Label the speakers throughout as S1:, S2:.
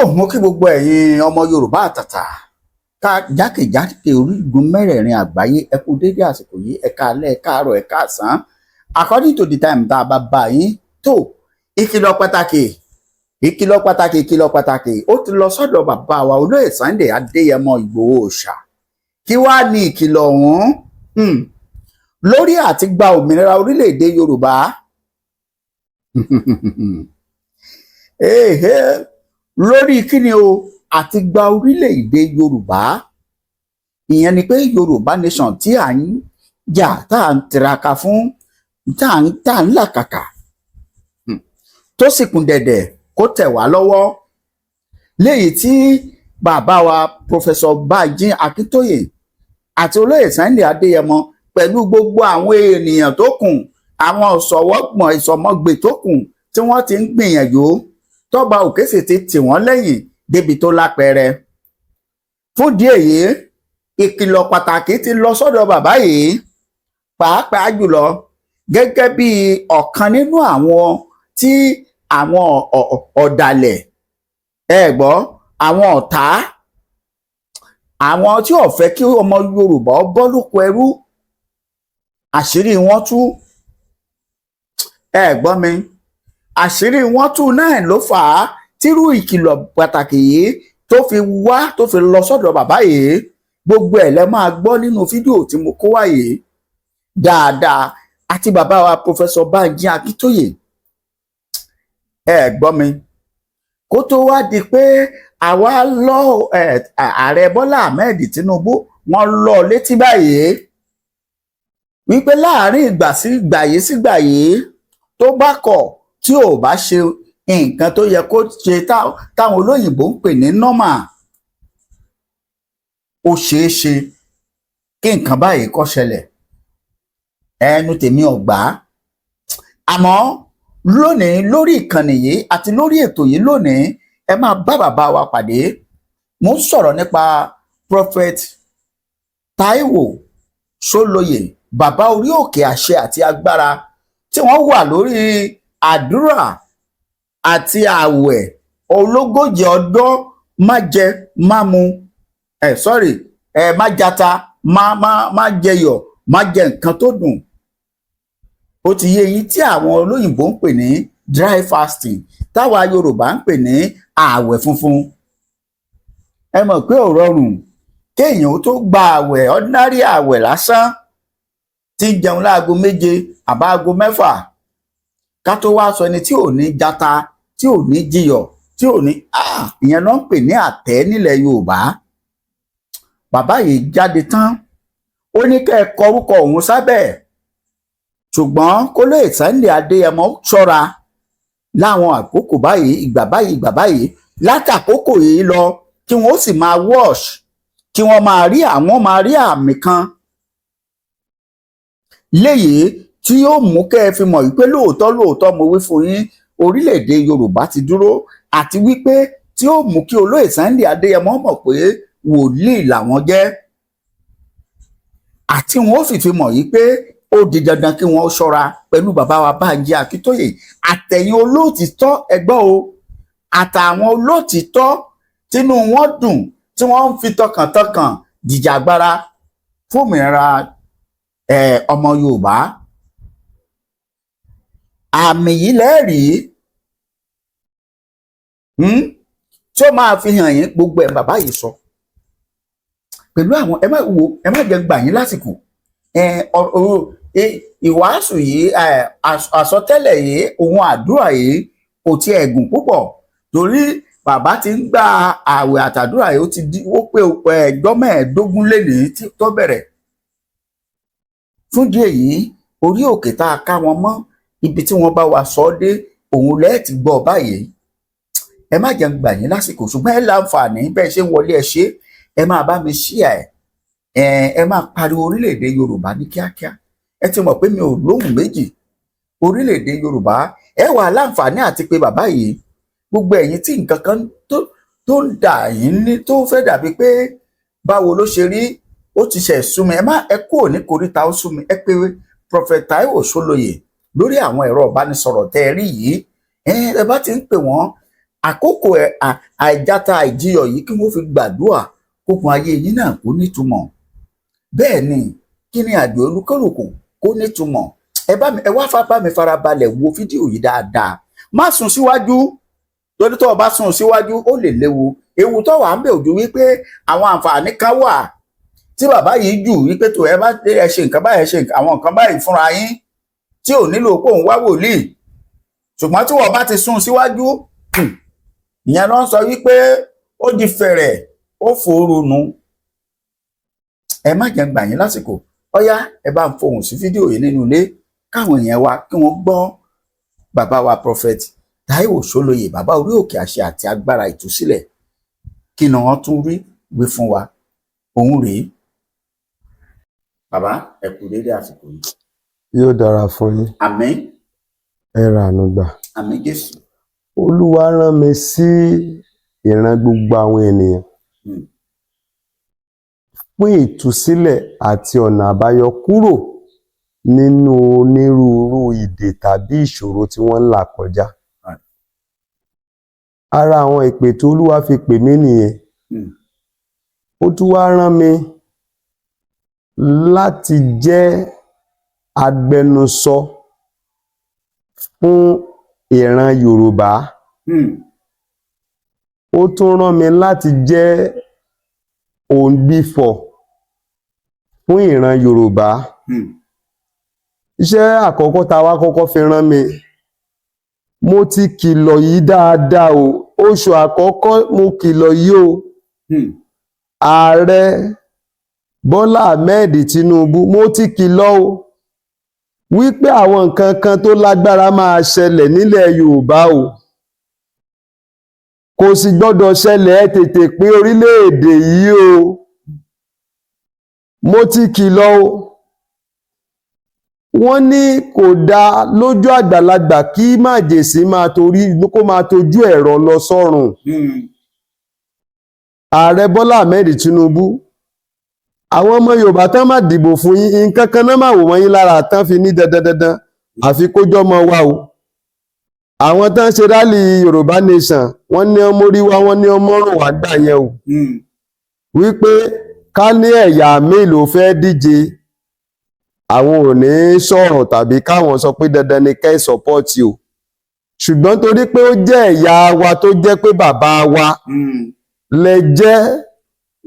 S1: Mo kí gbogbo ẹ̀yin ọmọ Yorùbá àtàtà ká jákèjádò orígun mẹ́rẹ̀ẹ̀rin àgbáyé ẹ kú dédé àsìkò yìí ẹ káalẹ́ ẹ káàárọ̀ ẹ káàsán according to the time tá a bá bá yín tó ìkìlọ̀ pàtàkì ó ti lọ sọ́dọ̀ bàbá wa olóyè Sunday Adéyẹmọ Ìgbòho Òòṣà kí wàá ní ìkìlọ̀ ọ̀hún lórí àti gba òmìnira orílẹ̀-èdè Yorùbá lórí kíni o àti gba orílẹ̀-èdè Yorùbá ìyẹn ni pé Yorùbá nation tí à ń jà tá à ń tiraka fún tá à ń làkàkà tó sì kún dẹ̀dẹ̀ kó tẹ̀ wá lọ́wọ́ léyìí tí bàbá wa Professor Banji Akíntóyè àti olóyè Sunday Adéyẹmọ pẹ̀lú gbogbo àwọn ènìyàn tó kù àwọn ìsọwọ́gbọ̀n ìsọmọgbè tó kù tí wọ́n ti ń gbìyànjú tọ́ba òkè sì ti tì wọ́n lẹ́yìn débi tó lápẹẹrẹ. Fún díẹ̀ yìí ìkìlọ̀ pàtàkì ti lọ sọ́dọ̀ bàbá yìí pàápàá jùlọ gẹ́gẹ́ bí ọ̀kan nínú àwọn tí àwọn ọ̀dàlẹ̀ àwọn ọ̀tá àwọn tí ò fẹ́ kí ọmọ Yorùbá bọ́ lóko ẹrú àṣírí wọn tú mi àṣírí wọn tú náà ló fà á tírú ìkìlọ̀ pàtàkì yìí tó fi lọ sọ́dọ̀ bàbá yìí gbogbo ẹ̀ lẹ máa gbọ́ nínú fídíò tí mo kó wá yìí dáadáa àti bàbá wa Professor Banji Akíntóyè mi kó tó wá di pé àwa lọ ààrẹ Bọ́lá Ahmed Tinubu wọ́n lọ létí báyìí wípé láàrin ìgbà yìí tó bá kọ̀ tí ò bá ṣe nǹkan tó yẹ kó ṣe táwọn olóyìnbó ń pè ní normal ó ṣeé ṣe kí nǹkan báyìí kó ṣẹlẹ̀ ẹnu tèmi ò gbà àmọ́ lónìí lórí ìkànnì yìí àti lórí ètò yìí lónìí ẹ máa bá bàbá wa pàdé mo ń sọ̀rọ̀ nípa Prophet Taiwo Sólóyè bàbá orí òkè àṣẹ àti agbára tí wọ́n wà lórí àdúrà àti ààwẹ̀ ológójì ọjọ́ má jẹ má mu má jata má jẹyọ̀ má jẹ nǹkan tó dùn ó ti yé yín tí àwọn olóyìnbó ń pè ní dry fasting táwa Yorùbá ń pè ní ààwẹ̀ funfun ẹ mọ̀ pé ò rọrùn kéèyàn tó gba ààwẹ̀ ordinary ààwẹ̀ lásán tí ń jẹun láago 7 àbáago 6 ká tó wá sọ ẹni tí ò ní jata tí ò ní jiyọ̀ tí ò ní ìyẹn náà ń pè ní àtẹ́ nílẹ̀ Yorùbá bàbá yìí jáde tán ó ní kẹ́ ẹ kọ orúkọ òun sábẹ́ ṣùgbọ́n kó lè Sunday Adéyẹmọ ṣọ́ra láwọn àkókò báyìí ìgbà báyìí látàkókò yìí lọ kí wọ́n ó sì máa wash kí wọ́n máa rí àmì kan léyìí tí yóò mú kẹ́ ẹ fi mọ̀ wípé lóòótọ́ mo wí fún yín orílẹ̀-èdè Yorùbá ti dúró àti wípé tí yóò mú kí olóyè Sunday Adéyẹmọ mọ̀ pé wòlíì làwọn jẹ́ àti wọn ó sì fi mọ̀ wípé ó di dandan kí wọ́n ṣọ́ra pẹ̀lú bàbá wa Banji Akíntóyè àtẹ̀yìn olóòtítọ́ ẹgbọ́ o àtàwọn olóòtítọ́ tínú wọn dùn tí wọ́n ń fi tọkàntọkàn jìjàgbara fún òmìnira ọmọ Yorùbá àmì yìí lẹ́rìí tí ó máa fi hàn yín gbogbo ẹ̀ bàbá yìí sọ pẹ̀lú àwọn ẹ má jẹ́ gbà yín lásìkò ìwàásù yìí àsọtẹ́lẹ̀ yìí ohun àdúrà yìí kò tiẹ̀ gùn púpọ̀ torí bàbá ti ń gba ààwẹ̀ àtàdúrà yìí ó pé ẹjọ́ 15 lénìí tó bẹ̀rẹ̀ fún díẹ̀ yìí orí òkè tá a ká wọn mọ́ ibi tí wọ́n bá wa sọ ọ́ dé òun lẹ́ẹ̀tì gbọ́ báyìí ẹ má jẹ́ gbà yín lásìkò ṣùgbọ́n ẹ láǹfààní bẹ́ẹ̀ ṣe ń wọlé ẹ ṣe ẹ máa bá mi ṣíà ẹ máa pariwo orílẹ̀-èdè Yorùbá ní kíákíá ẹ ti mọ̀ pé mi ò lóhùn méjì orílẹ̀-èdè Yorùbá ẹ wà láǹfààní àti pé bàbá yìí gbogbo ẹ̀yin tí nǹkan kan tó ń dà yín ní tó fẹ́ dàbí pé báwo ló ṣe rí ó ti ṣẹ̀ sú mi ẹ kúrò ní koríta ó sú mi ẹ pé Prophet Taiwo Sólóyè lórí àwọn ẹ̀rọ ìbánisọ̀rọ̀ tẹ́ ẹ rí yìí ẹ bá ti ń pè wọ́n àkókò àìjáta àìjíyọ̀ yìí kí wọ́n fi gbàdúrà kókun ayé yín náà kó nítumọ̀. Bẹ́ẹ̀ ni kí ni àjò olúkúlùkù kó nítumọ̀. Ẹ wá bá mi farabalẹ̀ wo fídíò yìí dáadáa. Má sún síwájú, torí tó o bá sún síwájú ó lè léwu. Ewu tó wà ń bẹ ojú wípé àwọn àǹfààní kan wà tí bàbá yìí jù wípé tó ẹ bá ẹ ṣe nǹkan báyìí, ẹ ṣe àwọn nǹkan báyìí fúnra yín tí ò nílò pé òun wá wòlíì. Ṣùgbọ́n tí wọ́n bá ti sún síwájú, ìyẹn ló ń sọ wípé ó di fẹ̀rẹ̀ ó fòoru nu. Ẹ má jẹ́ gbà yín lásìkò. Ọ̀yá ẹ bá ń fohùn sí fídíò yìí nínú ilé káwọn èèyàn wa kí wọ́n gbọ́ bàbá wa Prophet Taiwo Soloye, bàbá orí òkè àṣẹ àti agbára ìtúsílẹ̀. Kí ni wọ́n tún rí wí fún wa? Òun rèé. Bàbá ẹ kú dédé àsìkò yìí.
S2: Yóò dára fún yín.
S1: Àmín.
S2: Ẹ ra àánú gbà.
S1: Àmín Jésù.
S2: Olúwa rán mi sí ìran gbogbo àwọn ènìyàn fún ìtúsílẹ̀ àti ọ̀nà àbáyọ kúrò nínú onírúurú ìdè tàbí ìṣòro tí wọ́n ń là kọjá. Ara àwọn ìpè tí Olúwa fi pè mí nìyẹn. Ó tún wá rán mi láti jẹ́ agbẹnusọ fún ìran Yorùbá. Ó tún rán mi láti jẹ́ òǹgbifọ̀ fún ìran Yorùbá. Iṣẹ́ àkọ́kọ́ tá wá kọ́kọ́ fi rán mi, mo ti kìlọ̀ yìí dáadáa o. Oṣù àkọ́kọ́ mo kìlọ̀ yìí o. Ààrẹ Bọ́lá Ahmed Tinubu, mo ti kìlọ̀ o wípé àwọn nǹkan kan tó lágbára máa ṣẹlẹ̀ nílẹ̀ Yorùbá o. Kò sì gbọ́dọ̀ ṣẹlẹ̀, ẹ tètè pín orílẹ̀-èdè yìí o. Mo ti kìlọ̀ o. Wọ́n ní kò dáa lójú àgbàlagbà kí májèsí kó máa tojú ẹ̀rọ lọ sọ́run. Ààrẹ Bọ́lá Ahmed Tinubu, àwọn ọmọ Yorùbá tán má dìbò fún yín, nǹkan kan náà máa wò wọ́n yín lára tán fi ní dandan àfi kójọ́ mọ́ wa o. Àwọn tán ṣe rálì Yorùbá Nation, wọ́n ní ọmọ orí wa, wọ́n ní ọmọ ọrùn wá gbà yẹn o. Wípé ká ní ẹ̀yà mélòó fẹ́ díje, àwọn ò ní sọ̀rọ̀ tàbí káwọn sọ pé dandan ni kẹ́ sọ́pọ́ọ̀tì o. Ṣùgbọ́n torí pé ó jẹ́ ẹ̀yà wa tó jẹ́ pé bàbá wa lẹ jẹ́,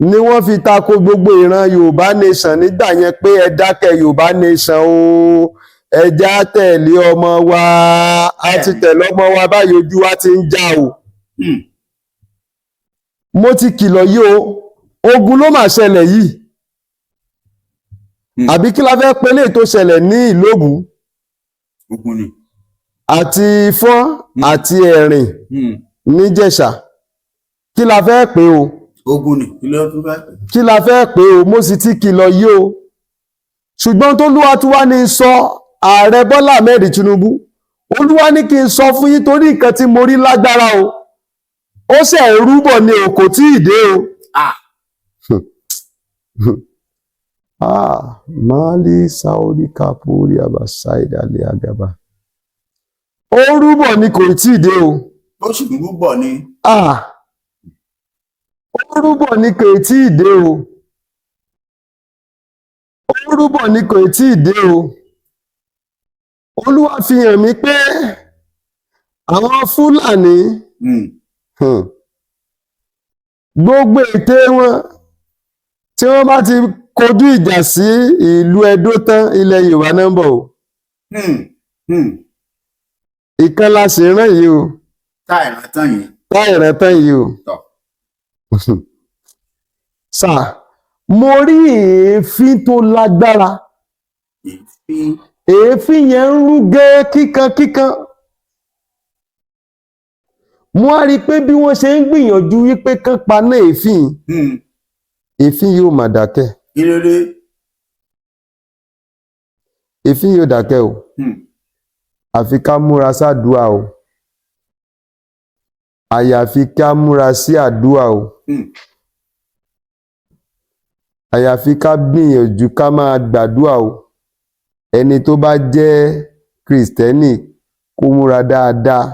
S2: ni wọ́n fi tako gbogbo ìran Yorùbá Nation nígbà yẹn pé ẹ dákẹ́ Yorùbá Nation o, ẹ já tẹ̀lé ọmọ wa, a ti tẹ̀lé ọmọ wa báyìí, ojú wa ti ń já o. Mo ti kìlọ̀ yìí o, ogun ló máa ṣẹlẹ̀ yìí. Àbí kí la fẹ́ pé lè tó ṣẹlẹ̀ ní Ìlóbù àti Ifọ̀n àti Ẹ̀rìn níjẹ̀ṣà, kí la fẹ́ pé o?
S1: Ogun ni
S2: kí la fẹ́ pé o? Mo sì ti kìlọ̀ yìí o. Ṣùgbọ́n tó Olúwa tún wá ní sọ Ààrẹ Bọ́lá Ahmed Tinubu, Olúwa ní kí n sọ fún yín torí nǹkan tí mo rí lágbára o. Ó ṣe rúbọ̀ ni o, kò tí ì dé o. Mali Saudi Kapuri Abasaida Ali Agaba. Ó rúbọ̀ ni kò tí ì dé o.
S1: Ó sì rúbọ̀ ni.
S2: Ó rúbọ̀ ni kò tí ì dé o. Ó rúbọ̀ ni kò tí ì dé o. Olúwa fi hàn mí pé àwọn Fúlàní gbogbo ète wọn tí wọ́n bá ti kojú ìjà sí ìlú Ẹdó tán, ilẹ̀ Yorùbá náà ń bọ̀ o. Ìkan la sì rán yìí o. Táìrán tán yìí o. Sà, mo rí èéfín tó lágbára. Èéfín yẹn ń rú gẹ́ kíkankíkan. Mo á rí i pé bí wọ́n ṣe ń gbìyànjú wípé kán paná èéfín, èéfín yóò mà dákẹ́.
S1: Kí ló dé?
S2: Èéfín yóò dákẹ́ o. Àfi ká múra sádùúà o. Àyàfi ká múra sí àdúà o. Àyàfi ká gbìyànjú ká máa gbàdúà o. Ẹni tó bá jẹ́ Kristẹni kó múra dáadáa.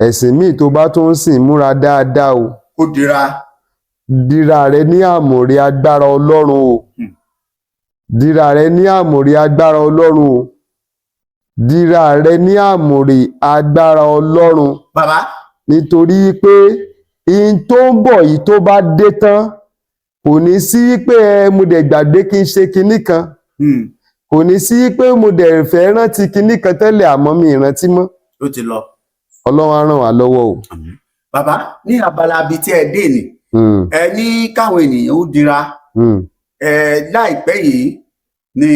S2: ẹ̀sìn míì tó bá tún ń sìn múra dáadáa o
S1: kó dira.
S2: dira rẹ ní àmùrè agbára Ọlọ́run o dira rẹ ní àmùrè agbára Ọlọ́run o dira rẹ ní àmùrè agbára Ọlọ́run
S1: bàbá.
S2: nítorí pé ihun tó ń bọ̀ yìí tó bá dé tán kò ní sí pé mo dẹ̀ gbàgbé kí n ṣe kinní kan kò ní sí pé mo dẹ̀ fẹ́ rántí kinní kan tẹ́lẹ̀ àmọ́ mi ìrántí mọ́.
S1: ó ti lọ.
S2: Ọlọ́run á ràn wá lọ́wọ́ o.
S1: bàbá ní abala bíi tí ẹ dé ni ẹ ní káwọn ènìyàn ó dira láìpẹ́ yìí ni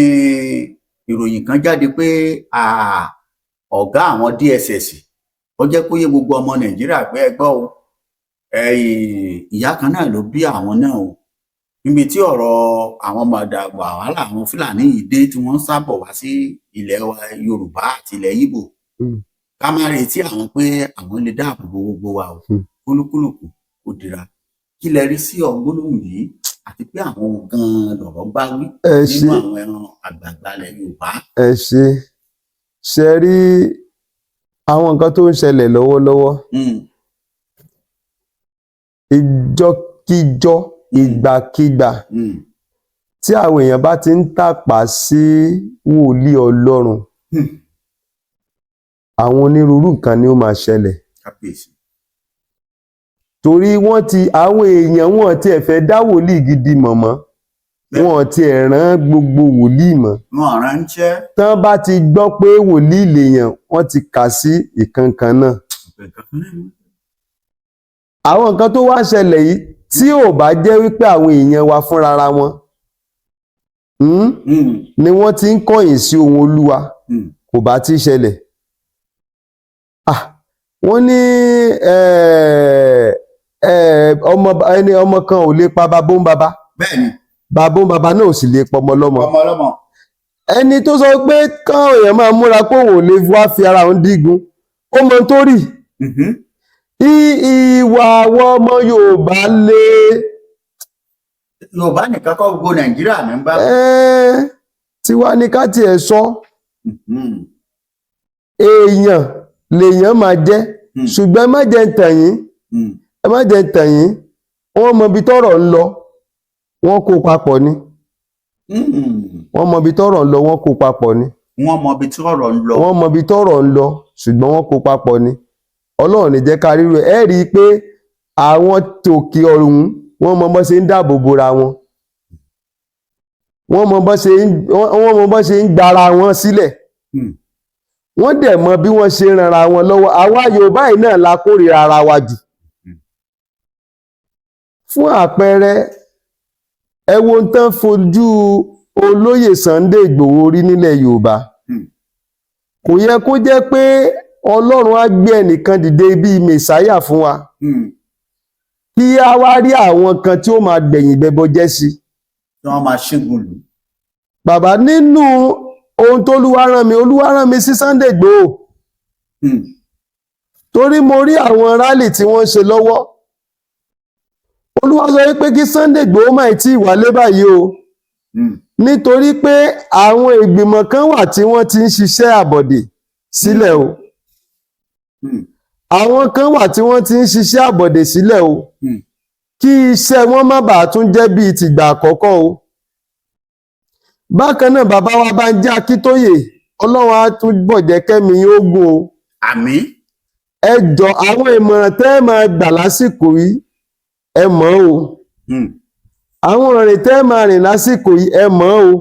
S1: ìròyìn kan jáde pé ọ̀gá àwọn DSS ó jẹ́ kó yé gbogbo ọmọ Nàìjíríà pé ẹ gbọ́ o ìyá kan náà ló bí àwọn náà o níbi tí ọ̀rọ̀ àwọn wàhálà àwọn Fúlàní yìí dé tí wọ́n ń sábọ̀ wá sí ilẹ̀ Yorùbá àti ilẹ̀ Ìgbò ká má retí àwọn pé àwọn lè dáàbò bo gbogbo wa o kúlúkúlùkù kò dira kí lẹ rí sí ọgbólóhùn yìí àti pé àwọn gan-an lọ̀rọ̀ bá wí nínú àwọn ẹran àgbààgbà ilẹ̀ Yorùbá.
S2: ẹ ṣe rí àwọn nǹkan tó ń ṣẹlẹ̀ lọ́wọ́lọ́wọ́ ìjọkíjọ ìgbàkígbà tí àwọn èèyàn bá ti ń tàpá sí wòlíì Ọlọ́run àwọn onírúurú nǹkan ni ó máa ṣẹlẹ̀ torí àwọn èèyàn wọn ti ẹ̀ fẹ́ dá wòlíì gidi mọ̀ mọ́ wọn ti ẹ̀ rán gbogbo wòlíì mọ́
S1: wọn ránṣẹ́
S2: tán bá ti gbọ́ pé wòlíì lèèyàn wọ́n ti kà sí ìkankan náà. àwọn nǹkan tó wá ṣẹlẹ̀ yìí tí ò bá jẹ́ wípé àwọn èèyàn wa fúnrara wọn ni wọ́n ti ń kọ̀yìn sí ohun Olúwa kò bá ti ṣẹlẹ̀. wọ́n ní ọmọ kan ò lè pa babó ń baba.
S1: bẹ́ẹ̀ni.
S2: babó ń baba náà ò sì lè pa ọmọ ọlọ́mọ.
S1: ọmọ ọlọ́mọ.
S2: ẹni tó sọ pé káwọn èèyàn máa múra pé òun ò lè wá fi ara òun dígun ó mọ tó rí. ìwà àwọn ọmọ Yorùbá lé.
S1: Yorùbá nìkan kọ́ gbogbo Nàìjíríà ní bá.
S2: tiwa ni ká tiẹ̀ sọ. èèyàn lèèyàn máa jẹ́ ṣùgbọ́n ẹ má jẹ́ ń tàn yín wọ́n mọ ibi tọ́rọ̀ ń lọ wọ́n kó papọ̀ ni wọ́n mọ ibi tọ́rọ̀ ń lọ wọ́n kó papọ̀ ni
S1: wọ́n mọ ibi tọ́rọ̀ ń lọ
S2: wọ́n mọ ibi tọ́rọ̀ ń lọ ṣùgbọ́n wọ́n kó papọ̀ ni Ọlọ́run ní jẹ́ ká ríru ẹ̀ rí i pé àwọn tòkè ọ̀run wọ́n mọ bó ṣe ń dáàbò bora wọn wọ́n mọ bó ṣe ń gbara wọn sílẹ̀ wọ́n dẹ̀ mọ bí wọ́n ṣe ń ranra wọn lọ́wọ́ àwa Yorùbá yìí náà la kórìíra ara wa jù. fún àpẹẹrẹ ẹ wo ń tán fojú olóyè Sunday Ìgbòho rí nílẹ̀ Yorùbá kò yẹ kó jẹ́ pé Ọlọ́run á gbé ẹnìkan dìde bíi mẹ̀sáyà fún wa kí a wá rí àwọn kan tí ó máa gbẹ̀yìn bẹbọ jẹ́ sí.
S1: tí wọ́n máa ṣẹ́gun lù.
S2: bàbá nínú ohun tó Olúwa rán mi sí Sunday Igboho torí mo rí àwọn rálì tí wọ́n ṣe lọ́wọ́ Olúwa sọ pé kí Sunday Igboho máa tí wálé báyìí o nítorí pé àwọn ìgbìmọ̀ kan wà tí wọ́n ti ń ṣiṣẹ́ àbọ̀dè sílẹ̀ o àwọn kan wà tí wọ́n ti ń ṣiṣẹ́ àbọ̀dè sílẹ̀ o kí iṣẹ́ wọn má bàa tún jẹ́ bíi tìgbà àkọ́kọ́ o. bákan náà bàbá wa Bánjí Akíntóyè Ọlọ́run á tún bọ̀ jẹ́ kẹ́mi yóò gùn o.
S1: àmín.
S2: ẹ jọ àwọn ìmọ̀ràn tẹ́ ẹ máa gbà lásìkò yìí ẹ mọ̀ o. àwọn ìrìn tẹ́ ẹ máa rìn lásìkò yìí ẹ mọ̀ o.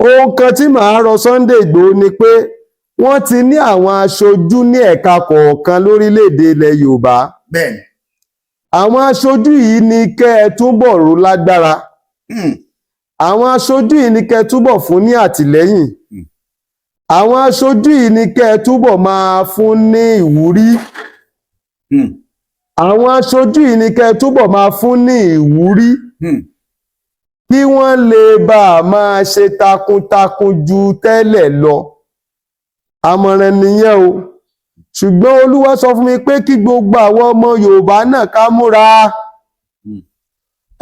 S2: ohun kan tí màá rọ Sunday Igboho ni pé wọ́n ti ní àwọn aṣojú ní ẹ̀ka kọ̀ọ̀kan lórílẹ̀‐èdè ilẹ̀ Yorùbá.
S1: bẹ́ẹ̀ni.
S2: àwọn aṣojú yìí ni kẹ́ ẹ túbọ̀ ró lágbára. àwọn aṣojú yìí ni kẹ́ ẹ túbọ̀ fún ní àtìlẹ́yìn. àwọn aṣojú yìí ni kẹ́ ẹ túbọ̀ máa fún ní ìwúrí. àwọn aṣojú yìí ni kẹ́ ẹ túbọ̀ máa fún ní ìwúrí. kí wọ́n lè bá a máa ṣe takuntakun ju tẹ́lẹ̀ lọ. àmọ̀ràn nìyẹn o ṣùgbọ́n Olúwa sọ fún mi pé kí gbogbo àwọn ọmọ Yorùbá náà ká múra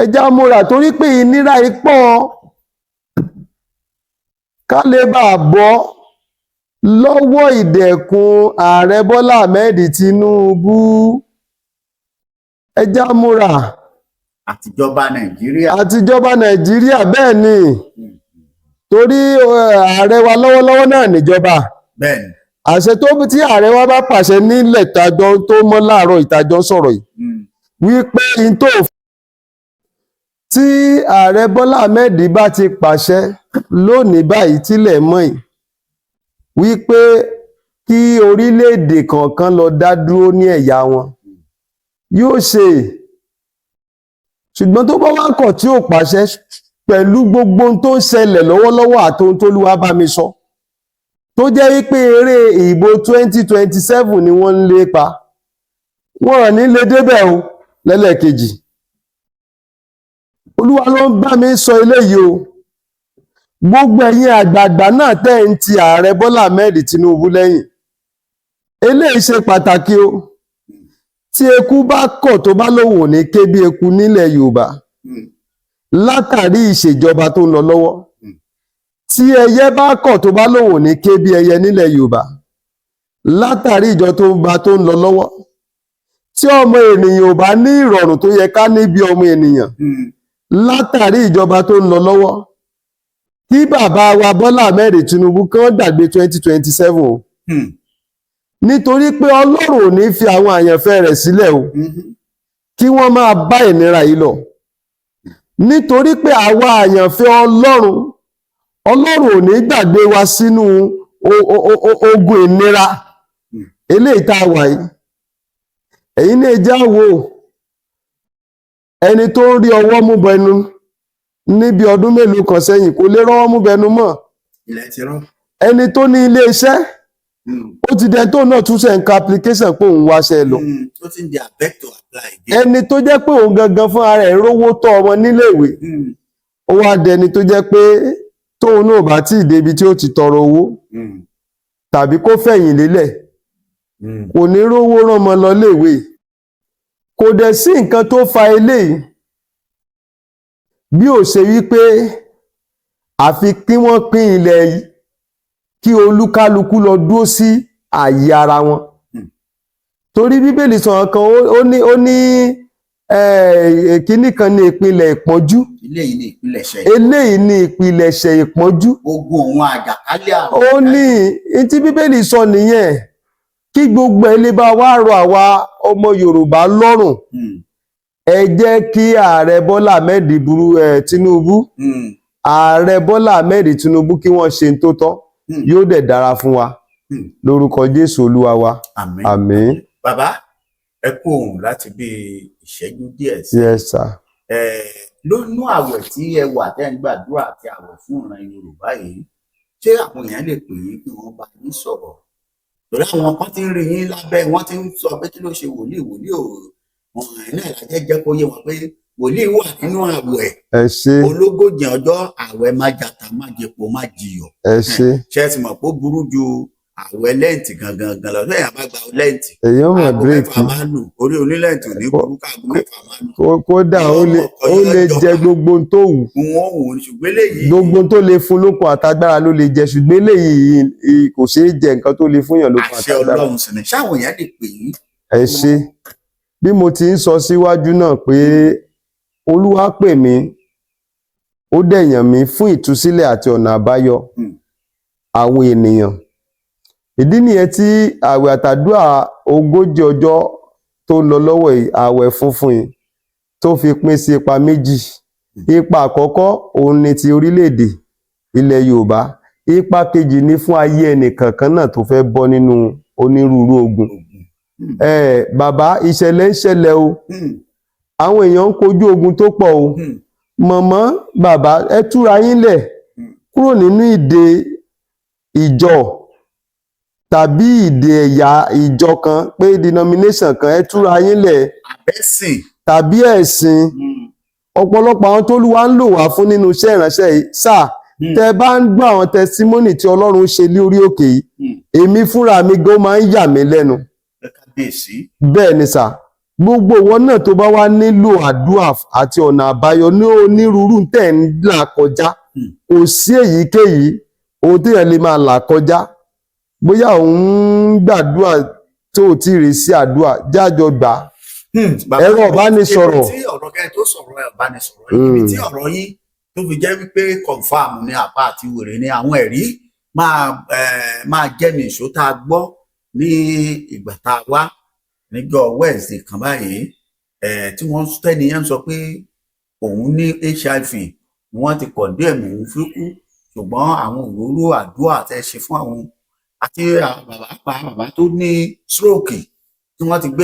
S2: ẹjá múra torí pé ìnira yìí pọ̀ ká lè bá a bọ́ lọ́wọ́ ìdẹ̀kùn ààrẹ Bọ́lá Ahmed Tinubu. Ẹ já múra.
S1: Àtijọba Nàìjíríà.
S2: Àtijọba Nàìjíríà bẹ́ẹ̀ ni. Torí ààrẹ wa lọ́wọ́lọ́wọ́ náà níjọba.
S1: Bẹ́ẹ̀ni.
S2: Àṣẹ tí ààrẹ wa bá pàṣẹ nílẹ̀ ìtajọ tó mọ́ láàárọ̀ ìtajọ sọ̀rọ̀ yìí. Wípé tí ààrẹ Bọ́lá Ahmed bá ti pàṣẹ lónìí báyìí tílẹ̀ mọ́ yìí wípé kí orílẹ̀-èdè kọ̀ọ̀kan lọ dá dúró ní ẹ̀yà wọn yóò ṣe. Ṣùgbọ́n tó bá wá kọ̀ tí ò pàṣẹ pẹ̀lú gbogbo ohun tó ń ṣẹlẹ̀ lọ́wọ́lọ́wọ́ àti ohun t'Olúwa bá mi sọ tó jẹ́ wípé eré ìbò 2027 ni wọ́n ń lépa, wọn ò ní lè débẹ̀ o lẹ́lẹ́kejì. Olúwa ló ń bá mi sọ eléyìí o. Gbogbo ẹ̀yin àgbààgbà náà tẹ́ ń ti ààrẹ Bọ́lá Ahmed Tinubu lẹ́yìn. Eléyìí ṣe pàtàkì o. Tí eku bá kọ̀ tó bá lóun ò ní ké bí eku nílẹ̀ Yorùbá látàrí ìṣèjọba tó ń lọ lọ́wọ́. Tí ẹyẹ bá kọ̀ tó bá lóun ò ní ké bí ẹyẹ nílẹ̀ Yorùbá látàrí ìjọba tó ń lọ lọ́wọ́. Tí ọmọ ènìyàn ò bá ní ìrọ̀rùn tó yẹ ká ní bí ọmọ ènìyàn látàrí ìjọba tó ń lọ lọ́wọ́. Kí bàbá wa Bọ́lá Ahmed Tinubu kán gbàgbé 2027 o. Nítorí pé Ọlọ́run ò ní fi àwọn àyànfẹ́ rẹ̀ sílẹ̀ o. Kí wọ́n máa bá ìnira yìí lọ. Nítorí pé àwa àyànfẹ́ Ọlọ́run ò ní gbàgbé wa sínú ogun ìnira eléyìí tá a wà yìí. Ẹ̀yin ní ẹjá wò ẹni tó ń rí ọwọ́ mú bẹnu níbi ọdún mélòó kan sẹ́yìn kò lè rọ́wọ́ mú bẹnu mọ́.
S1: Ilẹ̀ ti rán.
S2: Ẹni tó ní ilé iṣẹ́ ó ti dẹ tó náà tún ṣe nǹkan application pé òun wáṣẹ́ lọ.
S1: Ó ti ń di abeg to apply.
S2: Ẹni tó jẹ́ pé òun gangan fún ara ẹ̀ rówó tọ́ ọmọ níléèwé ó wá dẹni tó jẹ́ pé tóun náà bá tí ì débi tí ó ti tọrọ owó tàbí kó fẹ̀yìn lélẹ̀ kò ní rówó rán ọmọ lọ léèwé. Kò dẹ̀ sí nǹkan tó fa eléyìí bí ó ṣe wípé àfi kí wọ́n pín ilẹ̀ yìí kí olúkálukú lọ dúró sí ààyè ara wọn. Torí Bíbélì sọ kan ó ní kíní kan ní ìpìlẹ̀ ìpọ́njú. Eléyìí ní ìpìlẹ̀ṣẹ̀ ìpọ́njú.
S1: Ogun òun àjàkálẹ̀ àrùn.
S2: Ó ní tí Bíbélì sọ nìyẹn. Kí gbogbo ilé bá wá rọ àwa ọmọ Yorùbá lọ́rùn. Ẹ jẹ́ kí ààrẹ Bọ́lá Ahmed Tinubu ààrẹ Bọ́lá Ahmed Tinubu kí wọ́n ṣe tó tọ́ yóò dẹ̀ dára fún wa lórúkọ Jésù Olúwa wa. Àmín.
S1: Bàbá ẹ kú òun láti bí ìṣẹ́jú díẹ̀ sí.
S2: Yes sir.
S1: Lónú àwẹ̀ tí ẹ wà tẹ́ ń gbàdúrà àti àwẹ̀ fún ìran Yorùbá yìí ṣé àwọn èèyàn lè pè é kí wọ́n bá yín sọ̀rọ̀? Torí àwọn kan ti ń rí yín lábẹ́ wọ́n ti ń sọ pé kí ló ṣe wòlíì ò náà lájẹ́ jẹ́ kó yé wọn pé wòlíì wà nínú àwẹ̀.
S2: Ẹ ṣé.
S1: Ológójì ọjọ́ àwẹ̀ má jata má jẹpo má jiyọ̀.
S2: Ẹ ṣé.
S1: Ṣé ẹ ti mọ̀ pé ó burú ju àwẹ̀ lẹ́ǹtì gangan lọ lẹ́yìn àbá gba lẹ́ǹtì.
S2: Èyàn mọ̀ bírèkì.
S1: Aago mẹ́fà máa lù orí onílẹ̀ǹtì ní burúkú aago mẹ́fà máa lù.
S2: Kódà ó lè jẹ gbogbo ohun tó wù.
S1: Wọ́n wò ó ṣùgbọ́n eléyìí.
S2: Gbogbo tó lè fún lókun àtagbára ló lè jẹ ṣùgbọ́n eléyìí kò ṣeé jẹ nǹkan tó lè fún yàn lókun àtagbára.
S1: Àṣẹ Ọlọ́run sì ni ṣáwọn èèyàn lè pè yín.
S2: Ẹ ṣé. Bí mo ti ń sọ síwájú náà pé Olúwa pè mí ó dẹ̀yàn mí fún ìtúsílẹ̀ àti ọ̀nà àbáyọ àwọn ènìyàn. Ìdí nìyẹn tí àwẹ̀ àtàdúrà 40 ọjọ́ tó ń lọ lọ́wọ́ yìí àwẹ̀ funfun yìí tó fi pín sí ipa méjì. Ipa àkọ́kọ́ òun ni ti orílẹ̀-èdè ilẹ̀ Yorùbá. Ipa kejì ni fún ayé ẹnìkankan náà tó fẹ́ bọ́ nínú onírúurú ogun. Bàbá ìṣẹ̀lẹ̀ ń ṣẹlẹ̀ o. Àwọn èèyàn ń kojú ogun tó pọ̀ o. Mọ̀mọ́ bàbá ẹ túra yín lẹ̀ kúrò nínú ìdè ìjọ tàbí ìdè ẹ̀yà ìjọ kan pé denomination kan ẹ túra yín lẹ̀ tàbí ẹ̀sìn. Ọ̀pọ̀lọpọ̀ àwọn t'Olúwa ń lò wá fún nínú iṣẹ́ ìránṣẹ́ yìí sáà tẹ bá ń gbọ́ àwọn testimony tí Ọlọ́run ṣe ní orí òkè yìí èmi fúnra mi gan máa ń yà mí lẹ́nu. Bẹ́ẹ̀ ni sà gbogbo wọn náà tó bá wá nílò àdúrà àti ọ̀nà àbáyọ ní onírúurú tẹ̀ ń là kọjá kò sí èyíkéyìí ohun téèyàn lè máa là kọjá bóyá òun ń gbàdúrà tó ò tí ì rí sí àdúrà jájọ gbà á. Ẹ̀rọ ìbánisọ̀rọ̀.
S1: ibi tí ọ̀rọ̀ kẹ́ tó sọ̀rọ̀ ẹ̀ ìbánisọ̀rọ̀ ibi tí ọ̀rọ̀ yín tó fi jẹ́ wípé confam ní àpá àti wèrè ni àwọn ẹ̀rí máa jẹ́ ní ìṣó tá a gbọ́ ní ìgbà tá a wá níjọ́ Wednesday kan báyìí tí wọ́n tẹ́niyẹn sọ pé òun ní HIV ni wọ́n ti condemn òun fíkú ṣùgbọ́n àwọn òróró àdúrà tẹ́ ṣe fún àwọn àti bàbá tó ní stroke tí wọ́n ti gbé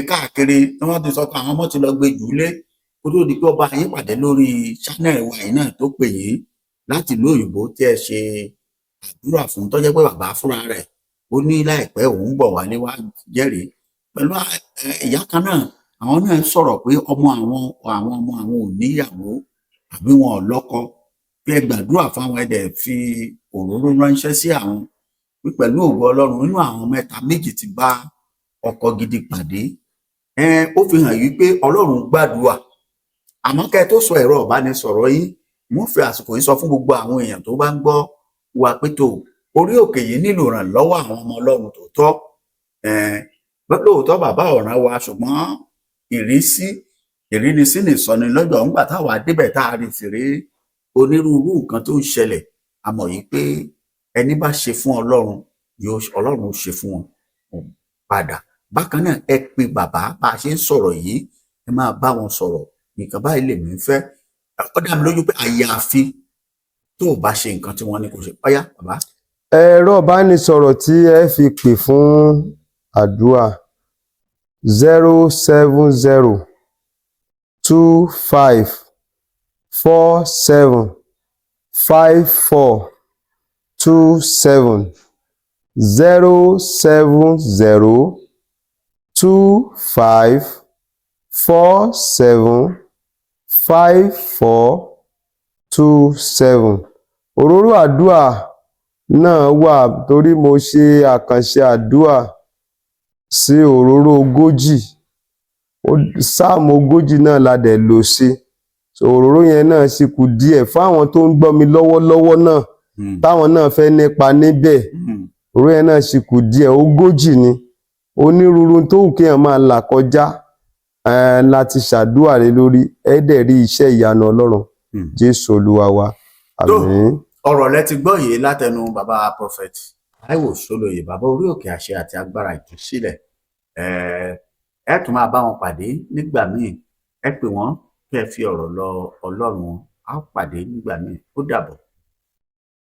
S1: káàkiri tí wọ́n ti sọ pé àwọn ọmọ ti lọ gbé jùlé kó tó di pé ọba yín pàdé lórí channel wa yìí náà tó pè yín láti ìlú òyìnbó tí ẹ ṣe àdúrà fún tó jẹ́ pé bàbá fúnra rẹ̀ ó ní láìpẹ́ òun bọ̀ wálé wá jẹ́rìí pẹ̀lú ìyá kan náà àwọn náà sọ̀rọ̀ pé ọmọ àwọn ò níyàwó àbí wọn ò lọ́kọ pé ẹ gbàdúrà fáwọn ẹdẹ fi òróró ránṣẹ́ sí àwọn pé pẹ̀lú ògo Ọlọ́run nínú àwọn mẹ́ta méjì ti bá ọkọ gidi pàdé ó fi hàn yí pé Ọlọ́run gbàdúrà àmọ́ kẹ́ tó sọ ẹ̀rọ ìbánisọ̀rọ̀ yìí wọ́n fi àsìkò yìí sọ fún gbogbo àwọn èèyàn tó bá ń gbọ́ wa pé tó orí òkè yìí nílò ìrànlọ́wọ́ àwọn ọmọ Ọlọ́run tòótọ́ lóòótọ́ bàbá ọ̀ràn wa ṣùgbọ́n ìrínisí nìsọni lọ́jọ́ ńgbà táwa débẹ̀ tá a rí fèrè onírúurú nǹkan tó ń ṣẹlẹ̀ a mọ̀ yìí pé ẹni bá ṣe fún Ọlọ́run Ọlọ́run ṣe fún wọn padà bákan náà ẹ pe bàbá bá a ṣe ń sọ̀rọ̀ yìí ẹ máa bá wọn sọ̀rọ̀ nǹkan báyìí lèmi ń fẹ́ ó dá mi lójú pé àyàfi tó o bá ṣe nǹkan tí wọ́n ní kò ṣe ọyá bàbá.
S2: Ẹ̀rọ ìbánisọ̀rọ̀ tí ẹ fi pè fún àdúrà 07025475427. Òróró àdúrà náà wà torí mo ṣe àkànṣe àdúrà sí òróró 40 sáàmù 40 náà la dẹ̀ lò sí òróró yẹn náà sì kù díẹ̀ fáwọn tó ń gbọ́ mi lọ́wọ́lọ́wọ́ náà táwọn náà fẹ́ nípa níbẹ̀ òróró yẹn náà sì kù díẹ̀ 40 ni onírúurú tó wù kéèyàn máa là kọjá láti ṣàdúrà lé lórí ẹ dẹ̀ rí iṣẹ́ ìyanu Ọlọ́run Jésù Olúwa wa àmín.
S1: Ọ̀rọ̀ lẹ ti gbọ́ yìí látẹnu bàbá prophet Táíwò Ṣólóyè bàbá orí òkè àṣẹ àti agbára ìtúsílẹ̀ ẹ tún máa bá wọn pàdé nígbà míì ẹ pè wọ́n kí ẹ fi ọ̀rọ̀ lọ Ọlọ́run á pàdé nígbà míì ó dàbọ̀.